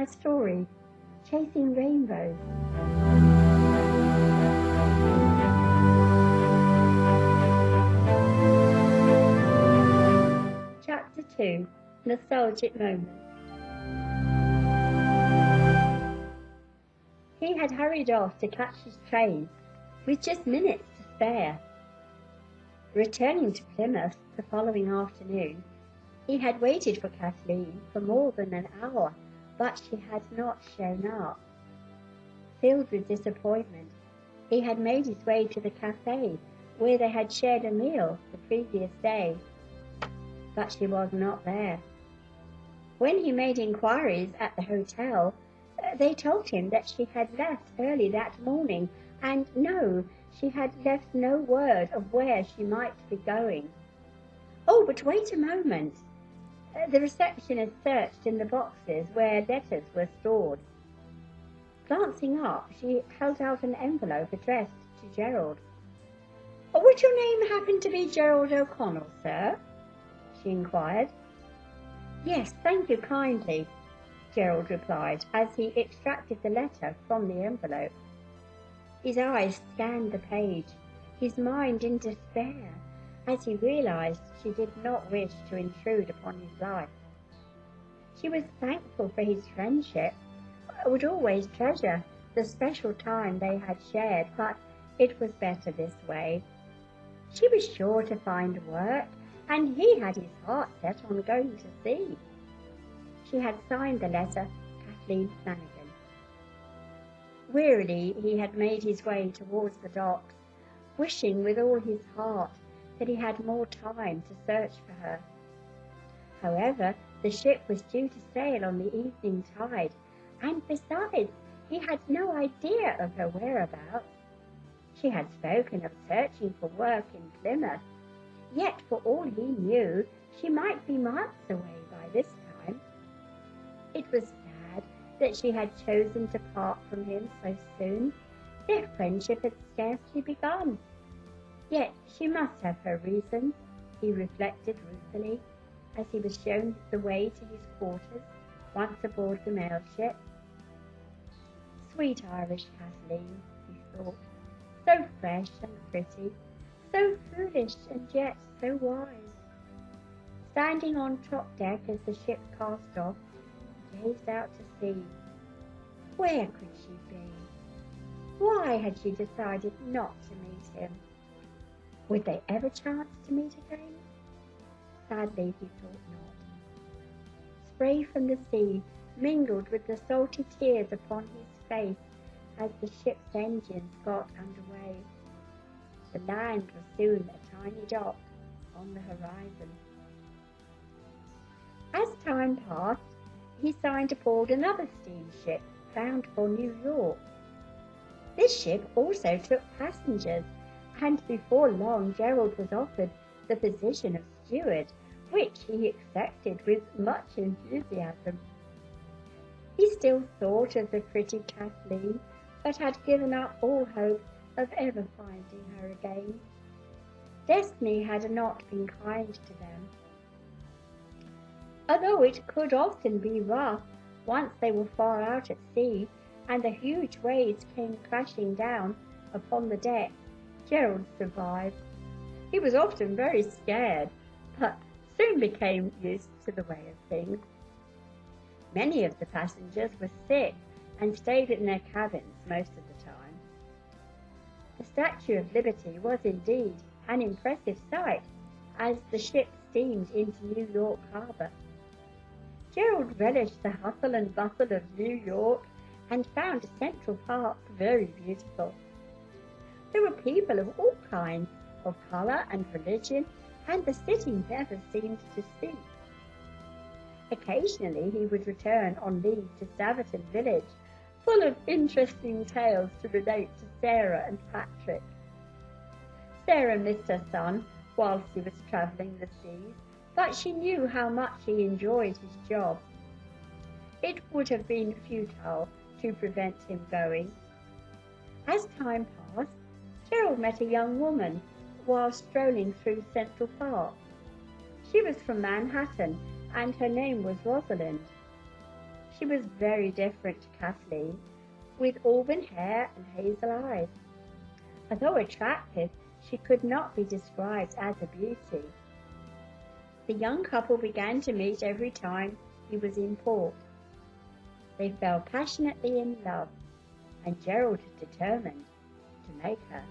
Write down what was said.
my story, Chasing Rainbows. Chapter 2, Nostalgic Moments. He had hurried off to catch his train, with just minutes to spare. Returning to Plymouth the following afternoon, he had waited for Kathleen for more than an hour, but she had not shown up. Filled with disappointment, he had made his way to the cafe where they had shared a meal the previous day, but she was not there. When he made inquiries at the hotel, they told him that she had left early that morning, and no, she had left no word of where she might be going. Oh, but wait a moment. The receptionist searched in the boxes where letters were stored. Glancing up, she held out an envelope addressed to Gerald. Would your name happen to be Gerald O'Connell, sir? She inquired. Yes, thank you kindly, Gerald replied as he extracted the letter from the envelope. His eyes scanned the page, his mind in despair, as he realized she did not wish to intrude upon his life. She was thankful for his friendship, would always treasure the special time they had shared, but it was better this way. She was sure to find work, and he had his heart set on going to sea. She had signed the letter Kathleen Flanagan. Wearily he had made his way towards the docks, wishing with all his heart that he had more time to search for her. However, the ship was due to sail on the evening tide, and besides, he had no idea of her whereabouts. She had spoken of searching for work in Plymouth, yet for all he knew, she might be miles away by this time. It was sad that she had chosen to part from him so soon. Their friendship had scarcely begun. Yet she must have her reasons, he reflected ruefully, as he was shown the way to his quarters, once aboard the mail ship. Sweet Irish Kathleen, he thought, so fresh and pretty, so foolish and yet so wise. Standing on top deck as the ship cast off, he gazed out to sea. Where could she be? Why had she decided not to meet him? Would they ever chance to meet again? Sadly, he thought not. Spray from the sea mingled with the salty tears upon his face as the ship's engines got underway. The land was soon a tiny dot on the horizon. As time passed, he signed aboard another steamship bound for New York. This ship also took passengers, and before long Gerald was offered the position of steward, which he accepted with much enthusiasm. He still thought of the pretty Kathleen, but had given up all hope of ever finding her again. Destiny had not been kind to them. Although it could often be rough once they were far out at sea and the huge waves came crashing down upon the deck, Gerald survived. He was often very scared, but soon became used to the way of things. Many of the passengers were sick and stayed in their cabins most of the time. The Statue of Liberty was indeed an impressive sight as the ship steamed into New York Harbor. Gerald relished the hustle and bustle of New York and found Central Park very beautiful. There were people of all kinds, of color and religion, and the city never seemed to sleep. Occasionally he would return on leave to Staverton village, full of interesting tales to relate to Sarah and Patrick. Sarah missed her son whilst he was travelling the seas, but she knew how much he enjoyed his job. It would have been futile to prevent him going. As time passed, Gerald met a young woman while strolling through Central Park. She was from Manhattan, and her name was Rosalind. She was very different to Kathleen, with auburn hair and hazel eyes. Although attractive, she could not be described as a beauty. The young couple began to meet every time he was in port. They fell passionately in love, and Gerald determined to make her